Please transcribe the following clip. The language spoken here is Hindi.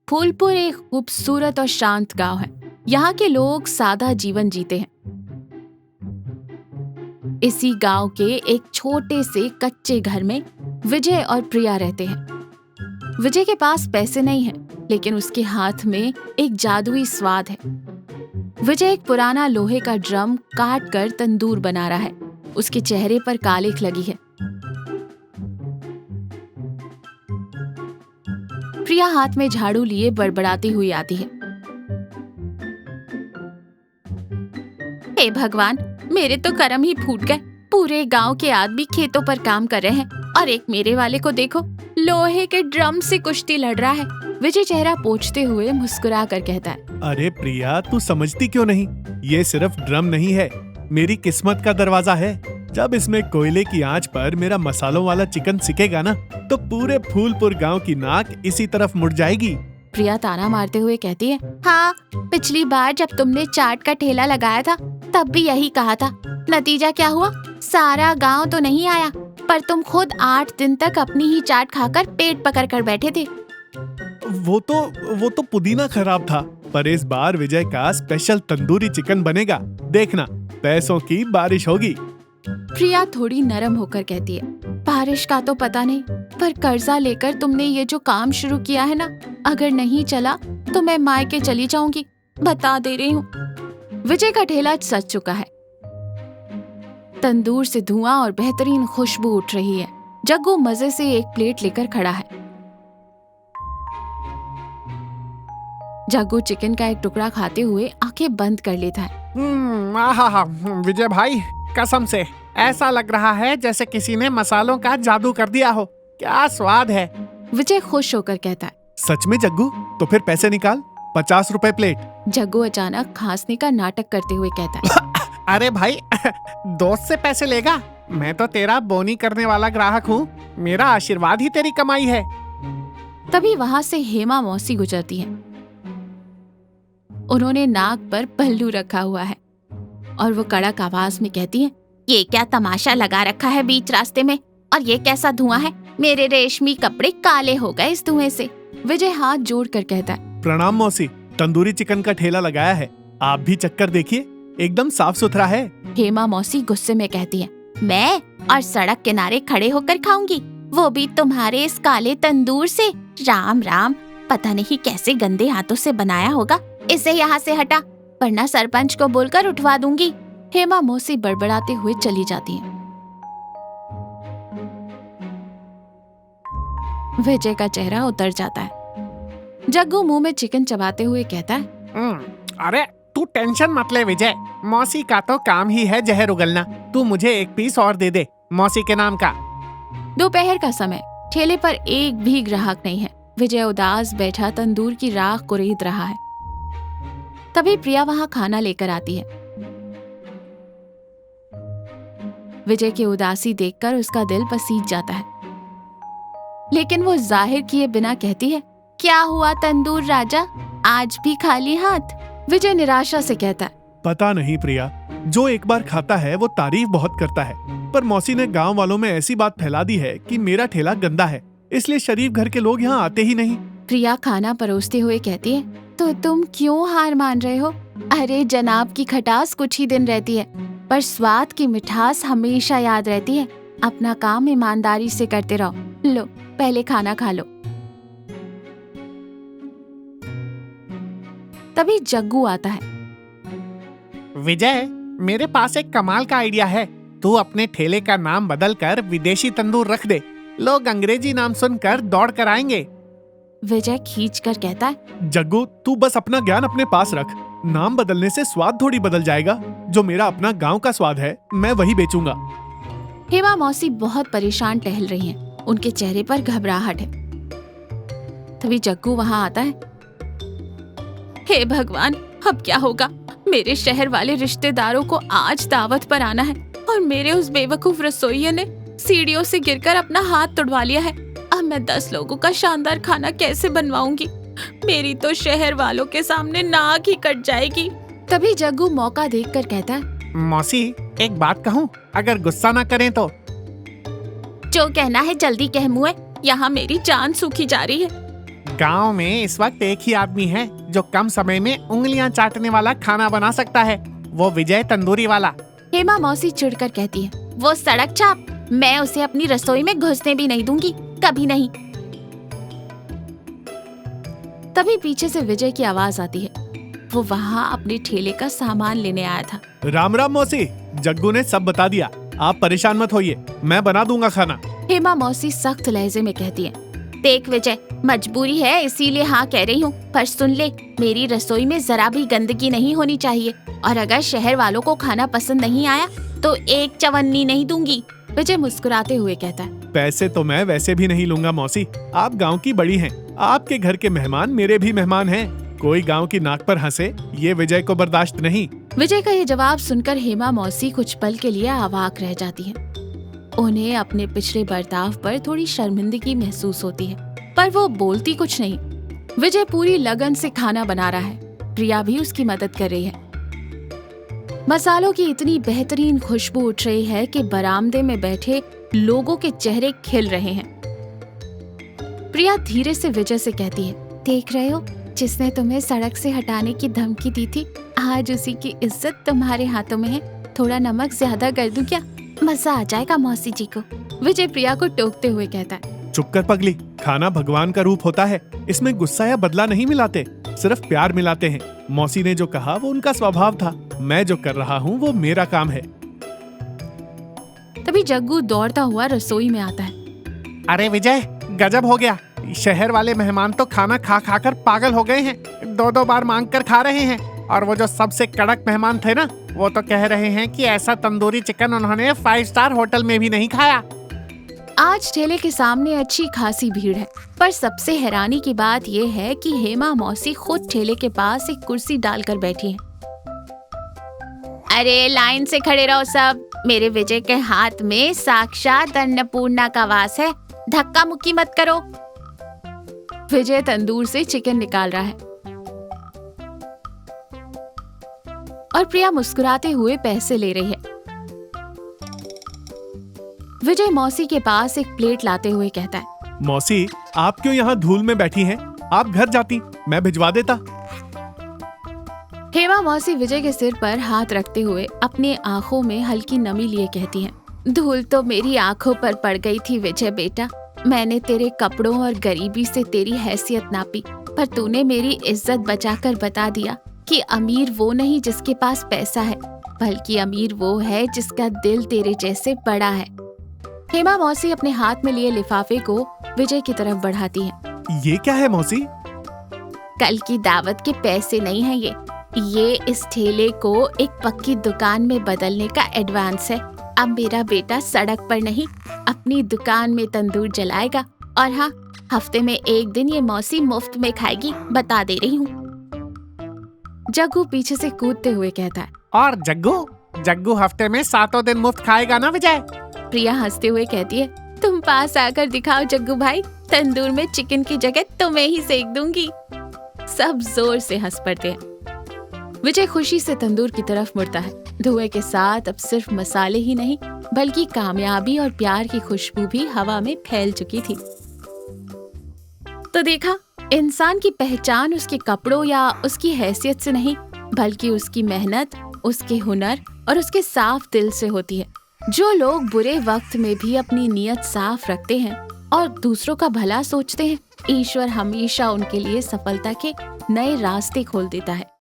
फूलपुर एक खूबसूरत और शांत गांव है। यहाँ के लोग सादा जीवन जीते हैं। इसी गांव के एक छोटे से कच्चे घर में विजय और प्रिया रहते हैं। विजय के पास पैसे नहीं हैं, लेकिन उसके हाथ में एक जादुई स्वाद है। विजय एक पुराना लोहे का ड्रम काट कर तंदूर बना रहा है। उसके चेहरे पर कालिख लगी है। प्रिया हाथ में झाड़ू लिए बड़बड़ाती हुई आती है। हे भगवान, मेरे तो कर्म ही फूट गए। पूरे गांव के आदमी खेतों पर काम कर रहे हैं और एक मेरे वाले को देखो, लोहे के ड्रम से कुश्ती लड़ रहा है। विजय चेहरा पोंछते हुए मुस्कुरा कर कहता है, अरे प्रिया, तू समझती क्यों नहीं? ये सिर्फ ड्रम नहीं है, मेरी किस्मत का दरवाजा है। जब इसमें कोयले की आंच पर मेरा मसालों वाला चिकन सिकेगा ना, तो पूरे फूलपुर गांव की नाक इसी तरफ मुड़ जाएगी। प्रिया ताना मारते हुए कहती है, हाँ, पिछली बार जब तुमने चाट का ठेला लगाया था तब भी यही कहा था। नतीजा क्या हुआ? सारा गांव तो नहीं आया, पर तुम खुद 8 दिन तक अपनी ही चाट खाकर पेट पकड़ कर बैठे थे। वो तो पुदीना खराब था, पर इस बार विजय का स्पेशल तंदूरी चिकन बनेगा। देखना, पैसों की बारिश होगी। प्रिया थोड़ी नरम होकर कहती है, बारिश का तो पता नहीं, पर कर्जा लेकर तुमने ये जो काम शुरू किया है ना, अगर नहीं चला तो मैं मायके चली जाऊंगी, बता दे रही हूँ। विजय का ठेला सज चुका है। तंदूर से धुआं और बेहतरीन खुशबू उठ रही है। जग्गू मजे से एक प्लेट लेकर खड़ा है। जग्गू चिकन का एक टुकड़ा खाते हुए आंखें बंद कर लेता है। विजय भाई, कसम से ऐसा लग रहा है जैसे किसी ने मसालों का जादू कर दिया हो। क्या स्वाद है। विजय खुश होकर कहता है। सच में जग्गू? तो फिर पैसे निकाल, 50 रुपए प्लेट। जग्गू अचानक खांसने का नाटक करते हुए कहता है, अरे भाई, दोस्त से पैसे लेगा? मैं तो तेरा बोनी करने वाला ग्राहक हूँ। मेरा आशीर्वाद ही तेरी कमाई है। तभी वहाँ से हेमा मौसी गुजरती है। उन्होंने नाक पर पल्लू रखा हुआ है और वो कड़क आवाज में कहती है, ये क्या तमाशा लगा रखा है बीच रास्ते में, और ये कैसा धुआं है? मेरे रेशमी कपड़े काले हो गए इस धुएं से। विजय हाथ जोड़कर कहता है, प्रणाम मौसी, तंदूरी चिकन का ठेला लगाया है, आप भी चक्कर देखिए, एकदम साफ सुथरा है। हेमा मौसी गुस्से में कहती है, मैं और सड़क किनारे खड़े होकर खाऊंगी, वो भी तुम्हारे इस काले तंदूर से? राम राम, पता नहीं कैसे गंदे हाथों से बनाया होगा। इसे यहाँ से हटा, वरना सरपंच को बोलकर उठवा दूंगी। हेमा मौसी बड़बड़ाते हुए चली जाती है। विजय का चेहरा उतर जाता है। जग्गू मुंह में चिकन चबाते हुए कहता है, अरे तू टेंशन मत ले विजय, मौसी का तो काम ही है जहर उगलना। तू मुझे एक पीस और दे दे, मौसी के नाम का। दोपहर का समय, ठेले पर एक भी ग्राहक नहीं है। विजय उदास बैठा तंदूर की राख को रेत रहा है। तभी प्रिया वहां खाना लेकर आती है। विजय की उदासी देखकर उसका दिल पसीज जाता है, लेकिन वो जाहिर किए बिना कहती है, क्या हुआ तंदूर राजा, आज भी खाली हाथ? विजय निराशा से कहता है, पता नहीं प्रिया, जो एक बार खाता है वो तारीफ बहुत करता है, पर मौसी ने गांव वालों में ऐसी बात फैला दी है कि मेरा ठेला गंदा है, इसलिए शरीफ घर के लोग यहाँ आते ही नहीं। प्रिया खाना परोसते हुए कहती है, तो तुम क्यों हार मान रहे हो? अरे जनाब की खटास कुछ ही दिन रहती है, पर स्वाद की मिठास हमेशा याद रहती है। अपना काम ईमानदारी से करते रहो। लो, पहले खाना खा लो। तभी जग्गू आता है। विजय, मेरे पास एक कमाल का आइडिया है। तू अपने ठेले का नाम बदलकर विदेशी तंदूर रख दे, लोग अंग्रेजी नाम सुनकर दौड़ कर आएंगे। विजय खींच कर कहता है, जग्गू, तू बस अपना ज्ञान अपने पास रख, नाम बदलने से स्वाद थोड़ी बदल जाएगा। जो मेरा अपना गांव का स्वाद है, मैं वही बेचूंगा। हेमा मौसी बहुत परेशान टहल रही हैं। उनके चेहरे पर घबराहट है। तभी जग्गू वहां आता है। हे भगवान, अब क्या होगा? मेरे शहर वाले रिश्तेदारों को आज दावत पर आना है और मेरे उस बेवकूफ रसोइये ने सीढ़ियों से गिरकर अपना हाथ तुड़वा लिया है। अब मैं 10 लोगों का शानदार खाना कैसे बनवाऊंगी? मेरी तो शहर वालों के सामने नाक ही कट जाएगी। तभी जग्गू मौका देखकर कहता है, मौसी, एक बात कहूँ, अगर गुस्सा ना करें तो? जो कहना है जल्दी कह मुए, यहाँ मेरी जान सूखी जा रही है। गांव में इस वक्त एक ही आदमी है जो कम समय में उंगलियां चाटने वाला खाना बना सकता है, वो विजय तंदूरी वाला। हेमा मौसी चिढ़कर कहती है, वो सड़क छाप, मैं उसे अपनी रसोई में घुसने भी नहीं दूंगी, कभी नहीं। तभी पीछे से विजय की आवाज आती है। वो वहाँ अपने ठेले का सामान लेने आया था। राम राम मौसी, जग्गू ने सब बता दिया, आप परेशान मत होइए, मैं बना दूंगा खाना। हेमा मौसी सख्त लहजे में कहती है, देख विजय, मजबूरी है इसीलिए हाँ कह रही हूँ, पर सुन ले, मेरी रसोई में जरा भी गंदगी नहीं होनी चाहिए, और अगर शहर वालों को खाना पसंद नहीं आया तो एक चवन्नी नहीं दूंगी। विजय मुस्कुराते हुए कहता है, पैसे तो मैं वैसे भी नहीं लूंगा मौसी, आप गांव की बड़ी हैं, आपके घर के मेहमान मेरे भी मेहमान हैं, कोई गांव की नाक पर हंसे ये विजय को बर्दाश्त नहीं। विजय का ये जवाब सुनकर हेमा मौसी कुछ पल के लिए अवाक रह जाती है। उन्हें अपने पिछले बर्ताव पर थोड़ी शर्मिंदगी महसूस होती है, पर वो बोलती कुछ नहीं। विजय पूरी लगन से खाना बना रहा है, प्रिया भी उसकी मदद कर रही है। मसालों की इतनी बेहतरीन खुशबू उठ रही है कि बरामदे में बैठे लोगों के चेहरे खिल रहे हैं। प्रिया धीरे से विजय से कहती है, देख रहे हो, जिसने तुम्हें सड़क से हटाने की धमकी दी थी, आज उसी की इज्जत तुम्हारे हाथों में है। थोड़ा नमक ज्यादा कर दूं क्या? मजा आ जाएगा मौसी जी को। विजय प्रिया को टोकते हुए कहता है, चुप कर पगली, खाना भगवान का रूप होता है, इसमें गुस्सा या बदला नहीं मिलाते, सिर्फ प्यार मिलाते हैं। मौसी ने जो कहा वो उनका स्वभाव था, मैं जो कर रहा हूँ वो मेरा काम है। तभी जग्गू दौड़ता हुआ रसोई में आता है। अरे विजय, गजब हो गया, शहर वाले मेहमान तो खाना खा खा कर पागल हो गए हैं, 2-2 बार मांग कर खा रहे हैं, और वो जो सबसे कड़क मेहमान थे ना, वो तो कह रहे हैं कि ऐसा तंदूरी चिकन उन्होंने 5 स्टार होटल में भी नहीं खाया। आज ठेले के सामने अच्छी खासी भीड़ है, पर सबसे हैरानी की बात यह है कि हेमा मौसी खुद ठेले के पास एक कुर्सी डालकर बैठी है। अरे लाइन से खड़े रहो सब, मेरे विजय के हाथ में साक्षात अन्नपूर्णा का वास है, धक्का मुक्की मत करो। विजय तंदूर से चिकन निकाल रहा है और प्रिया मुस्कुराते हुए पैसे ले रही है। विजय मौसी के पास एक प्लेट लाते हुए कहता है, मौसी, आप क्यों यहाँ धूल में बैठी हैं? आप घर जाती, मैं भिजवा देता। हेमा मौसी विजय के सिर पर हाथ रखते हुए अपनी आंखों में हल्की नमी लिए कहती हैं, धूल तो मेरी आंखों पर पड़ गई थी विजय बेटा, मैंने तेरे कपड़ों और गरीबी से तेरी हैसियत नापी, पर तूने मेरी इज्जत बचाकर बता दिया कि अमीर वो नहीं जिसके पास पैसा है, बल्कि अमीर वो है जिसका दिल तेरे जैसे बड़ा है। हेमा मौसी अपने हाथ में लिए लिफाफे को विजय की तरफ बढ़ाती है। ये क्या है मौसी? कल की दावत के पैसे नहीं है ये इस ठेले को एक पक्की दुकान में बदलने का एडवांस है। अब मेरा बेटा सड़क पर नहीं, अपनी दुकान में तंदूर जलाएगा, और हाँ, हफ्ते में एक दिन ये मौसी मुफ्त में खाएगी, बता दे रही हूँ। जग्गू पीछे से कूदते हुए कहता है, और जग्गू हफ्ते में 7 दिन मुफ्त खाएगा ना विजय? प्रिया हंसते हुए कहती है, तुम पास आकर दिखाओ जग्गू भाई, तंदूर में चिकन की जगह तुम्हें ही सेक दूंगी। सब जोर से हंस पड़ते हैं। विजय खुशी से तंदूर की तरफ मुड़ता है। धुएं के साथ अब सिर्फ मसाले ही नहीं, बल्कि कामयाबी और प्यार की खुशबू भी हवा में फैल चुकी थी। तो देखा, इंसान की पहचान उसके कपड़ों या उसकी हैसियत से नहीं, बल्कि उसकी मेहनत, उसके हुनर और उसके साफ दिल से होती है। जो लोग बुरे वक्त में भी अपनी नीयत साफ रखते हैं और दूसरों का भला सोचते हैं, ईश्वर हमेशा उनके लिए सफलता के नए रास्ते खोल देता है।